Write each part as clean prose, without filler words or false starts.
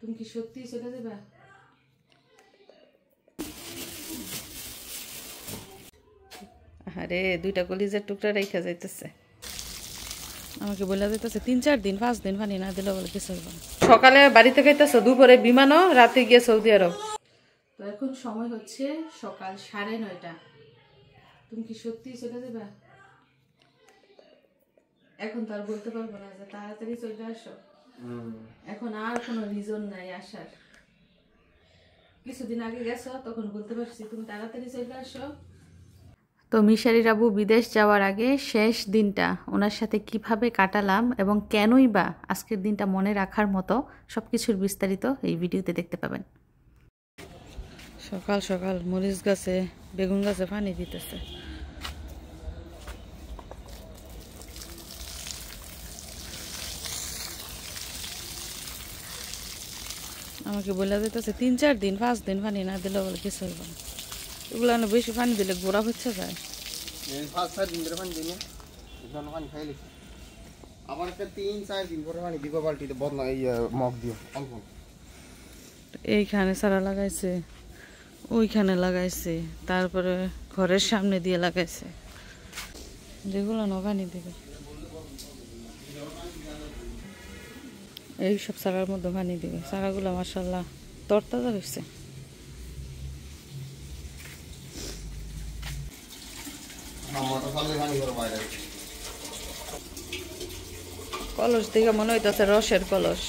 তুমি কি সত্যি চলে যাবে? আরে দুইটা কলিজার টুকরা রেখে যাইতেছে, আমাকে বলে যাইতেছে 3-4 দিন 5 দিন পানি না দিলে বলে কিছু হবে না। সকালে বাড়িতে খাইতেছে, দুপুরে বিমানও, রাতে গিয়ে সৌদি আরব। তো এখন সময় হচ্ছে সকাল 9:30। তুমি কি সত্যি চলে যাবে? এখন তো আর বলতে পারবো না যে তাড়াতাড়ি চলে আসো, এখন আর কোনো রিজন নাই আসার। কিছুদিন আগে গেছো, তখন বলতে পারছি তুমি তাড়াতাড়ি চলে আসো। তো মিশারির আবু বিদেশ যাওয়ার আগে শেষ দিনটা ওনার সাথে কিভাবে কাটালাম এবং কেনই বা আজকের দিনটা মনে রাখার মতো সব কিছুর বিস্তারিত এই ভিডিওতে দেখতে পাবেন। সকাল সকাল মরিচ গাছে বেগুন গাছে পানি দিতেছে। আমাকে বলে দিতেছে 3-4 দিন 5 দিন পানি না দিলে বলে কিছু হবে না। এগুলো বেশি পানি দিলে গোড়া হচ্ছে যায়। এইখানে সারা লাগাইছে, ওইখানে লাগাইছে, তারপরে ঘরের সামনে দিয়ে লাগাইছে, যেগুলো পানি দিবে এইসব চারার মধ্যে পানি দিবে। চারাগুলো মাশাআল্লাহ তরতাজা হয়েছে। কলস দিকে মনে হইতেছে রসের কলস।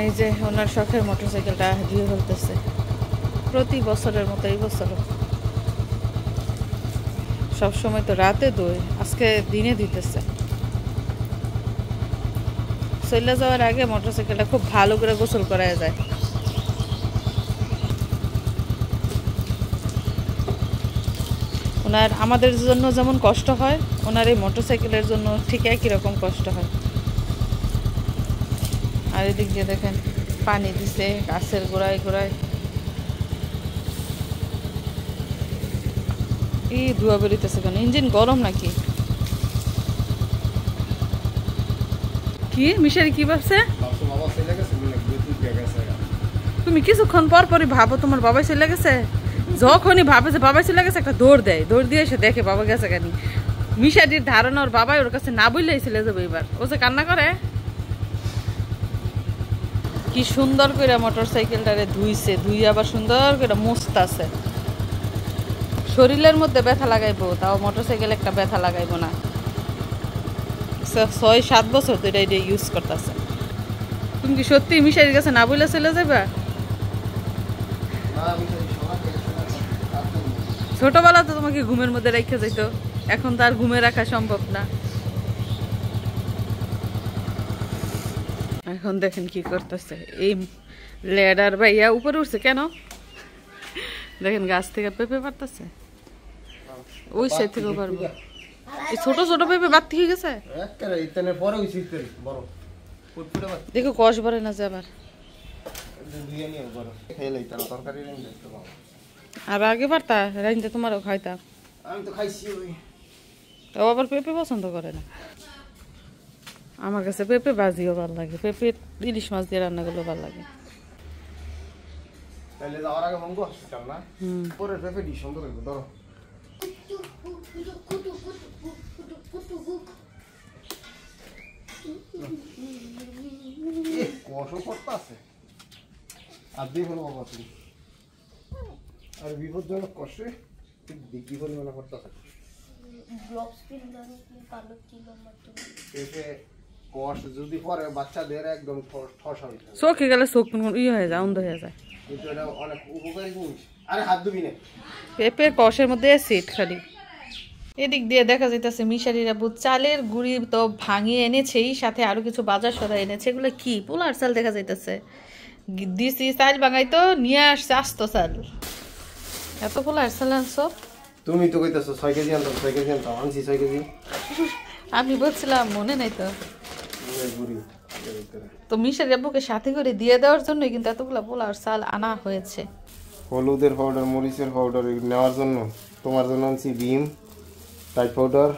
এই যে ওনার শখের মোটরসাইকেলটা ধুয়ে ফেলতেছে প্রতি বছরের মতো এই বছরও। সবসময় তো রাতে ধুই, আজকে দিনে দিতেছে। চলে যাওয়ার আগে মোটরসাইকেলটা খুব ভালো করে গোসল করা যায়। ওনার আমাদের জন্য যেমন কষ্ট হয়, ওনার এই মোটরসাইকেলের জন্য ঠিক একই রকম কষ্ট হয়। আর এদিক দিয়ে দেখেন পানি দিছে গাছের গোড়ায় গোড়ায়। কি ধোয়া বেরিতেছে কেন? ইঞ্জিন গরম নাকি? কি মিশারি কি ভাবছে? তুমি কিছুক্ষণ পর পরই ভাবো তোমার বাবাই চলে গেছে। যখনই ভাবে যে বাবাই চলে গেছে একটা দৌড় দেয়, দৌড় দিয়ে এসে দেখে বাবা গেছে কেন। মিশারির ধারণা ওর বাবাই ওর কাছে না বললেই চলে যাবে। এবার ও যে কান্না করে। কি সুন্দর করে মোটরসাইকেলটারে ধুইছে, ধুই আবার সুন্দর করে মুছতাছে। শরীরের মধ্যে ব্যথা লাগাইবো, তাও মোটরসাইকেল একটা ব্যথা লাগাইবো না। 6-7 বছর তো এটা ইউজ করতেছে। তুমি কি সত্যি মিশারির কাছে না বলে চলে যাবে? ছোটবেলা তো তোমাকে ঘুমের মধ্যে রেখে যেত, এখন তো আর ঘুমে রাখা সম্ভব না। এখন দেখেন কি করতেছে এই লেডার ভাইয়া উপরে উঠছে কেন দেখেন গাছ থেকে পেঁপে পারতেছে। ওই সাইড থেকে পারবো। এই ছোট ছোট পেঁপে বাড়তি হয়ে গেছে। দেখো কষ ভরে না যে আবার। আর আগে পারতা রাইনতে তোমারও খাইতাম। আমি তো খাইছি। তাও আবার পেঁপে পছন্দ করে না। আমার কাছে পেঁপে ভাজিও ভালো লাগে, পেঁপে ইলিশ মাছ দিয়ে রান্না করলেও ভালো লাগে। তাহলে যাওয়ার আগে মঙ্গো হসপিটাল না? পরে পেঁপে ডি সুন্দর লাগবে ধরো। এ কষ্ট করতেছে। আর দিয়ে হলো বাবা তুমি। আর বিপজ্জনক কষ্টে ঠিক দিকি বলে মনে করতেছে। ব্লক স্পিন দাও কি কালো কি লম্বা তো। পেঁপে কষ যদি পরে বাচ্চাদের একদম ঠসা হয়ে যায়। চোখে গেলে চোখ হয়ে যায়, অন্ধ হয়ে যায়। কিন্তু এটা অনেক উপকারী জিনিস। আরে হাত ধুবি না। পেঁপের কষের মধ্যে অ্যাসিড খালি। এদিক দিয়ে দেখা যাইতেছে মিশারির আবু চালের গুঁড়ি তো ভাঙিয়ে এনেছেই, সাথে আরো কিছু বাজার সদাই এনেছে। এগুলো কি পোলার চাল দেখা যাইতেছে। দিছি চাল ভাঙাই তো নিয়ে আসছে আস্ত চাল। এত পোলার চাল আনছো? তুমি তো কইতাছো 6 কেজি আনতো, 6 কেজি আনতো, আনছি 6 কেজি। আমি বলছিলাম মনে নাই তো। তো মিশারির আব্বুকে সাথে করে দিয়ে দেওয়ার জন্যই কিন্তু এতগুলো পোলার চাল আনা হয়েছে। হলুদের পাউডার, মরিচের পাউডার নেওয়ার জন্য তোমার জন্য আনছি বিম টাইপ পাউডার,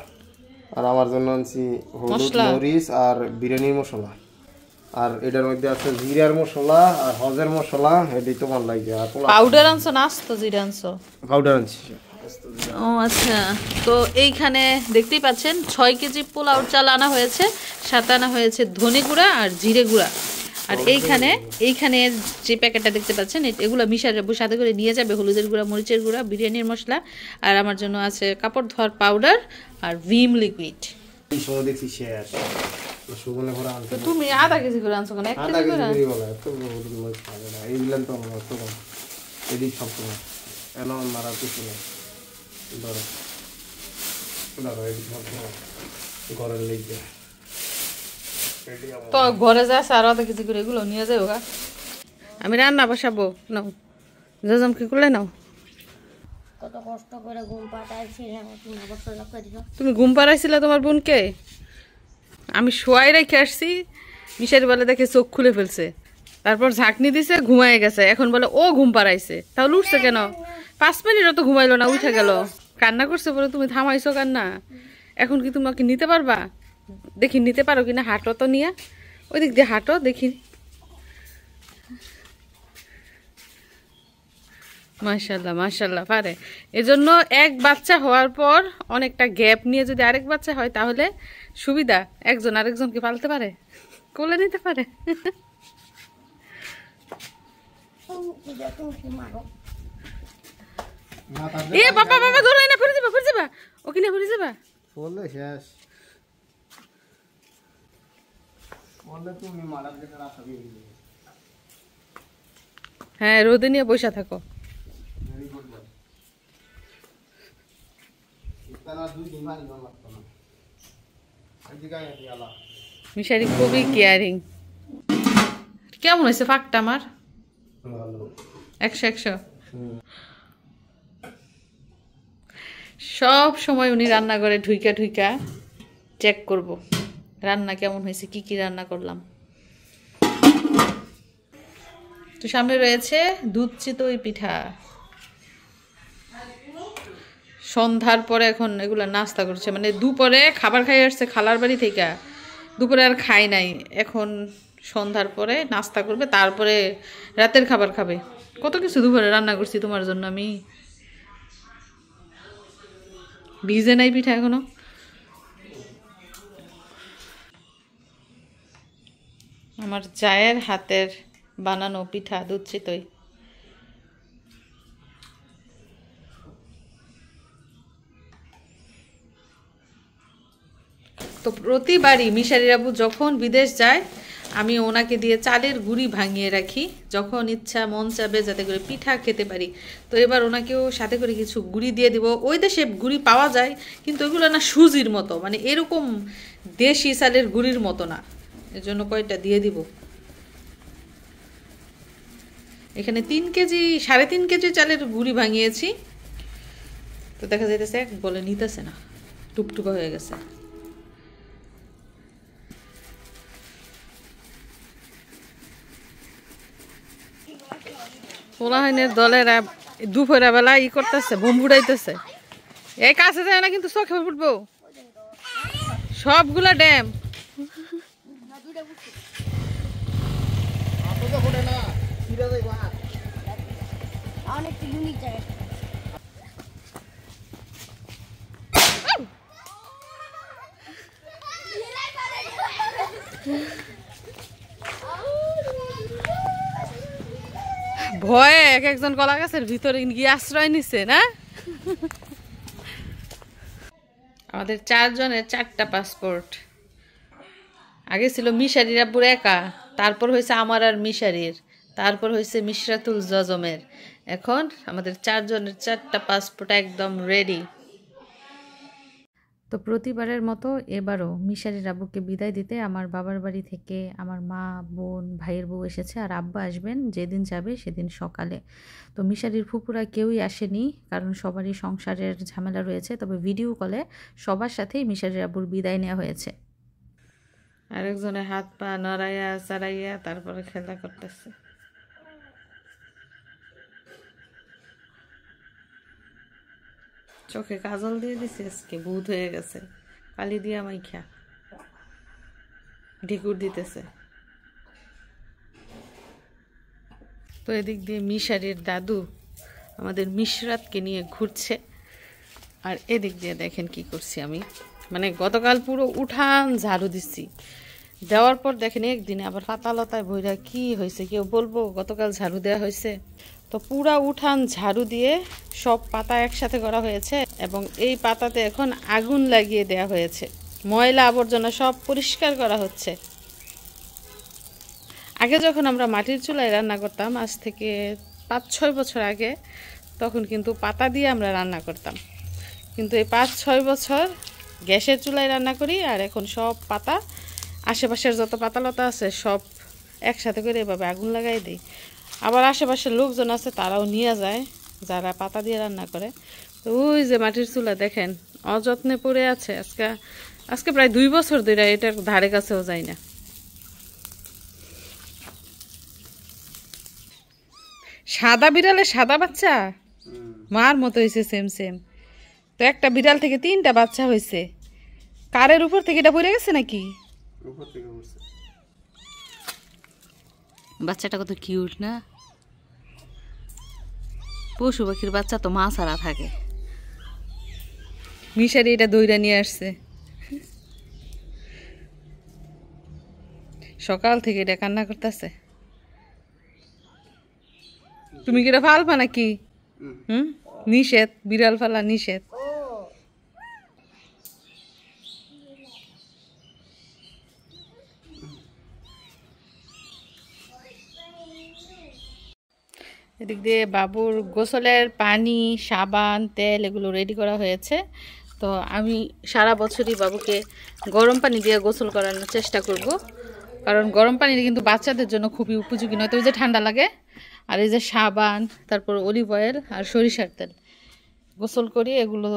আর আমার জন্য আনছি হলুদ মরিচ আর বিরিয়ানির মশলা, আর এটার মধ্যে আছে জিরার মশলা আর হজের মশলা, এটাই তোমার লাগবে। আর পাউডার আনছো না আস্ত জিরা আনছো? পাউডার আনছি। ও আচ্ছা, তো এইখানে দেখতেই পাচ্ছেন 6 কেজি পোলাও চাল আনা হয়েছে, সাথে আনা হয়েছে ধনে গুঁড়া আর জিরে গুঁড়া। আর এইখানে যে প্যাকেটটা দেখতে পাচ্ছেন এগুলো মিশারে সাথে করে নিয়ে যাবে হলুদের গুঁড়া, মরিচের গুঁড়া, বিরিয়ানির মশলা, আর আমার জন্য আছে কাপড় ধোয়ার পাউডার আর ভিম লিকুইড। তুমি আধা কেজি করে আনছো কেন? 1 কেজি করে এইগুলো তো এদিক সব তোমার এমন মারার কিছু নেই। ধরো ধরো এদিক সব তোমার ঘরের লিখবে তো ঘরে যা আর আধা কেজি করে এগুলো নিয়ে যাবো গা। আমি রান্না বসাবো, নাও জজম কি করলে নাও। কত কষ্ট করে ঘুম পাড়াইছিলাম, তুমি আবার সোজা করে দিও। তুমি ঘুম পাড়াইছিলে তোমার বোনকে? আমি শোয়াই রেখে আসছি, মিশারি বলে দেখে চোখ খুলে ফেলছে, তারপর ঝাঁকনি দিছে, ঘুমায় গেছে। এখন বলে ও ঘুম পাড়াইছে, তাহলে উঠছে কেন? 5 মিনিটও তো ঘুমাইলো না, উঠে গেল। কান্না করছে বলে তুমি থামাইছো কান্না। এখন কি তোমাকে নিতে পারবা? দেখি নিতে পারো কিনা, হাঁটো তো নিয়ে, ওই দিক দিয়ে হাঁটো দেখি। মাশাআল্লাহ মাশাআল্লাহ পারে। এজন্য এক বাচ্চা হওয়ার পর অনেকটা গ্যাপ নিয়ে যদি আরেক বাচ্চা হয় তাহলে সুবিধা, একজন আরেকজনকে পালতে পারে, কোলে নিতে পারে। এ বাবা বাবা ধরে না, পড়ে যাবা ওকে না, পড়ে যাবা। বললে শেষ, বললে তুমি মারার দিকে রাখা দিয়ে দিবে। হ্যাঁ, রোদে নিয়ে বসে থাকো। Very good boy. ইতানা দুই দিন মানে না লাগতো না। এদিকে আয় আলা। মিশারি খুবই কেয়ারিং। কেমন হয়েছে ফাঁকটা আমার? ভালো। 100 সব সময় উনি রান্না করে ঢুইকা ঢুইকা চেক করব রান্না কেমন হয়েছে, কি কি রান্না করলাম। তো সামনে রয়েছে দুধ চিতই পিঠা। সন্ধ্যার পরে এখন এগুলা নাস্তা করছে, মানে দুপুরে খাবার খাই আসছে খালার বাড়ি থেকে, দুপুরে আর খাই নাই, এখন সন্ধ্যার পরে নাস্তা করবে, তারপরে রাতের খাবার খাবে। কত কিছু দুপুরে রান্না করছি তোমার জন্য আমি। ভিজে নাই পিঠা এখনো। আমার জায়ের হাতের বানানো পিঠা দুধ চিতই। তো প্রতিবারই মিশারি আবু যখন বিদেশ যায় আমি ওনাকে দিয়ে চালের গুঁড়ি ভাঙিয়ে রাখি, যখন ইচ্ছা মন চাবে যাতে করে পিঠা খেতে পারি। তো এবার ওনাকেও সাথে করে কিছু গুঁড়ি দিয়ে দিব। ওই দেশে গুঁড়ি পাওয়া যায় কিন্তু ওইগুলো না সুজির মতো, মানে এরকম দেশি চালের গুঁড়ির মতো না, এজন্য কয়টা দিয়ে দিব। এখানে 3 কেজি 3.5 কেজি চালের গুঁড়ি ভাঙিয়েছি। তো দেখা যাইতেছে বলে নিতেছে না, টুপটুপা হয়ে গেছে। পোলাহাইনের দলেরা দুপুরের বেলা ই করতেছে, বোম ফুটাইতেছে। এই কাছে যায় না কিন্তু চোখে ফুটবো সবগুলা ড্যাম। ভয়ে এক একজন কলা গাছের ভিতরে গিয়ে আশ্রয় নিছে না। আমাদের 4 জনের 4টা পাসপোর্ট। আগে ছিল মিশারির আব্বুর একা, তারপর হয়েছে আমার আর মিশারির, তারপর হয়েছে মিশরাতুল জজমের। এখন আমাদের 4 জনের 4টা পাসপোর্ট একদম রেডি। তো প্রতিবারের মতো এবারও মিশারির আব্বুকে বিদায় দিতে আমার বাবার বাড়ি থেকে আমার মা, বোন, ভাইয়ের বউ এসেছে, আর আব্বা আসবেন যেদিন যাবে সেদিন সকালে। তো মিশারির ফুপুরা কেউই আসেনি, কারণ সবারই সংসারের ঝামেলা রয়েছে। তবে ভিডিও কলে সবার সাথেই মিশারির আব্বুর বিদায় নেওয়া হয়েছে। আরেকজনের হাত পা নড়াইয়া চাড়াইয়া তারপরে খেলা করতেছে। চোখে কাজল দিয়ে দিছে, আজকে ভূত হয়ে গেছে, কালি দিয়া মাইখা ঢেকুর দিতেছে। তো এদিক দিয়ে মিশারির দাদু আমাদের মিশরাতকে নিয়ে ঘুরছে। আর এদিক দিয়ে দেখেন কি করছি আমি, মানে গতকাল পুরো উঠান ঝাড়ু দিচ্ছি, দেওয়ার পর দেখেন একদিনে আবার পাতালতায় বইরা কি হয়েছে কেউ বলবো? গতকাল ঝাড়ু দেওয়া হয়েছে, তো পুরা উঠান ঝাড়ু দিয়ে সব পাতা একসাথে করা হয়েছে এবং এই পাতাতে এখন আগুন লাগিয়ে দেয়া হয়েছে, ময়লা আবর্জনা সব পরিষ্কার করা হচ্ছে। আগে যখন আমরা মাটির চুলায় রান্না করতাম, আজ থেকে 5-6 বছর আগে, তখন কিন্তু পাতা দিয়ে আমরা রান্না করতাম, কিন্তু এই 5-6 বছর গ্যাসের চুলায় রান্না করি। আর এখন সব পাতা, আশেপাশের যত পাতালতা আছে সব একসাথে করে এভাবে আগুন লাগাই দিই। আবার আশেপাশের লোকজন আছে, তারাও নিয়ে যায় যারা পাতা দিয়ে রান্না করে। তো ওই যে মাটির চুলা দেখেন অযত্নে পড়ে আছে, আজকে প্রায় 2 বছর ধরে এটার ধারে কাছেও যায় না। সাদা বিড়ালে সাদা বাচ্চা মার মতো হয়েছে, সেম সেম। তো একটা বিড়াল থেকে 3টা বাচ্চা হয়েছে, কারের উপর থেকে এটা পড়ে গেছে নাকি? বাচ্চাটা কত কিউট না? পশু পাখির বাচ্চা তো মা ছাড়া থাকে। মিশারি এটা দইরা নিয়ে আসছে, সকাল থেকে এটা কান্না করতেছে। তুমি কি এটা ফালবা নাকি? নিষেধ, বিড়াল ফালা নিষেধ। এদিক দিয়ে বাবুর গোসলের পানি, সাবান, তেল এগুলো রেডি করা হয়েছে। তো আমি সারা বছরই বাবুকে গরম পানি দিয়ে গোসল করানোর চেষ্টা করব, কারণ গরম পানি কিন্তু বাচ্চাদের জন্য খুবই উপযোগী, নয়তো ওই যে ঠান্ডা লাগে। আর এই যে সাবান, তারপর অলিভ অয়েল আর সরিষার তেল গোসল করি, এগুলো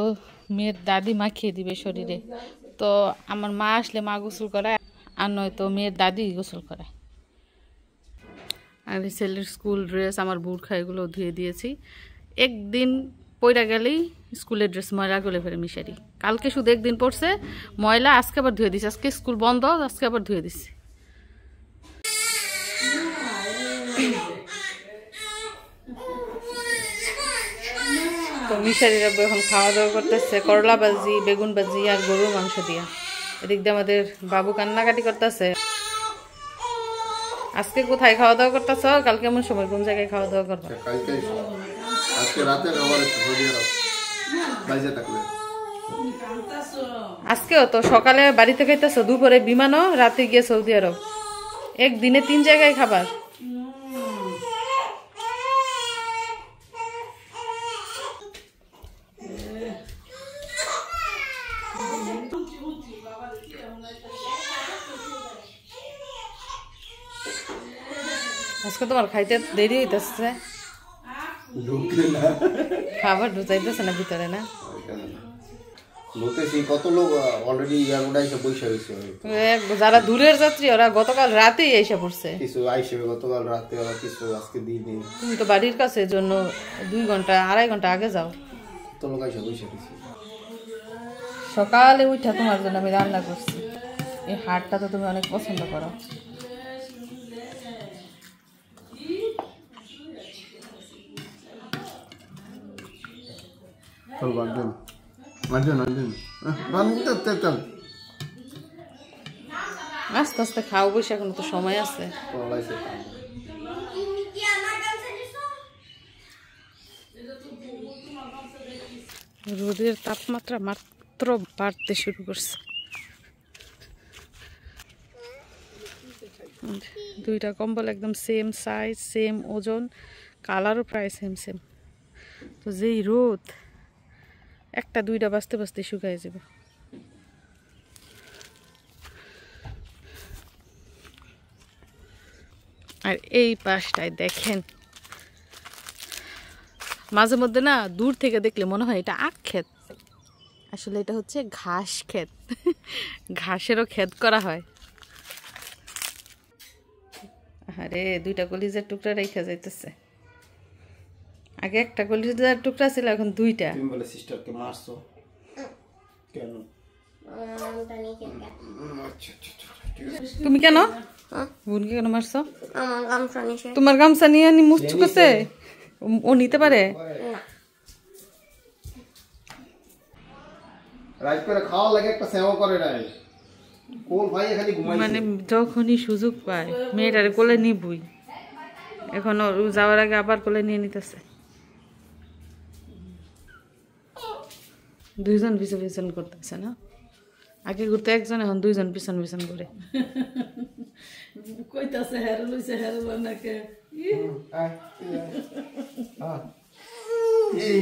মেয়ের দাদি মাখিয়ে দিবে শরীরে। তো আমার মা আসলে মা গোসল করায়, আর নয়তো মেয়ের দাদি গোসল করায়। আর ছেলের স্কুল ড্রেস, আমার বুরখা, এগুলো ধুয়ে দিয়েছি। একদিন পইরা গেলেই স্কুলের ড্রেস ময়লা গলে ফেলে মিশারি। কালকে শুধু একদিন পড়ছে ময়লা, আজকে আবার ধুয়ে দিছি। আজকে স্কুল বন্ধ, আজকে আবার ধুয়ে দিছি। তো মিশারির আব্বু এখন খাওয়া দাওয়া করতেছে করলা ভাজি, বেগুন ভাজি আর গরুর মাংস দিয়া। এদিক দিয়ে আমাদের বাবু কান্নাকাটি করতেছে। আজকে কোথায় খাওয়া দাওয়া করতেছ? কাল কেমন সময় কোন জায়গায় খাওয়া দাওয়া করবে? আজকেও তো সকালে বাড়িতে খাইতেছ, দুপুরে বিমানও, রাতে গিয়ে সৌদি আরব। একদিনে 3 জায়গায় খাবার। আজকে তোমার খাইতে দেরি হইতেছে, খাবার ঢুকাইতেছে না ভিতরে না? কত লোক অলরেডি এয়ারপোর্টে এসে বসে হয়েছে, যারা দূরের যাত্রী ওরা গতকাল রাতেই এসে পড়ছে। কিছু আইসে গতকাল রাতে, আবার কিছু আজকে দিনে। তুমি তো বাড়ির কাছে, জন্য 2 ঘন্টা 2.5 ঘন্টা আগে যাও। কত লোক এসে বসে হয়েছে। সকালে উঠা তোমার জন্য আমি রান্না করছি। এই হাটটা তো তুমি অনেক পছন্দ করো। আস্তে আস্তে খাও, বসে এখন তো সময় আছে। রোদের তাপমাত্রা মাত্র বাড়তে শুরু করছে। 2টা কম্বল একদম সেম সাইজ, সেম ওজন, কালারও প্রায় সেম সেম। তো যেই রোদ, 1টা 2টা বাজতে বাজতে শুকায় যাব। আর এই পাশটায় দেখেন, মাঝে মধ্যে না দূর থেকে দেখলে মনে হয় এটা আখ ক্ষেত, আসলে এটা হচ্ছে ঘাস ক্ষেত। ঘাসেরও ক্ষেত করা হয়। আরে 2টা কলিজার টুকরা রেখে যাইতেছে। আগে একটা কলিজার টুকরা ছিল, এখন দুইটা। তুমি বলে সিস্টারকে মারছো কেন? আমটা নিয়ে খেলতে। আচ্ছা আচ্ছা আচ্ছা, ঠিক আছে। তুমি কেন বোনকে কেন মারছো? আমার গামছা নিছে তোমার গামছা নিয়ে আনি মুচ্ছু করছে, ও নিতে পারে? না। রাইট করে খাওয়া লাগে একটা সেবা করে নাই, কোল ভাই খালি ঘুমাইছে। মানে যখনই সুযোগ পায় মেয়েটারে কোলে নিবই, এখন ওর যাওয়ার আগে আবার কোলে নিয়ে নিতেছে। দুইজন পিছন পিছন করতেছে না, আগে ঘুরতে একজন, এখন দুইজন পিছন পিছন করে। কইতাছে হেরো লইছে হেরো নাকে এই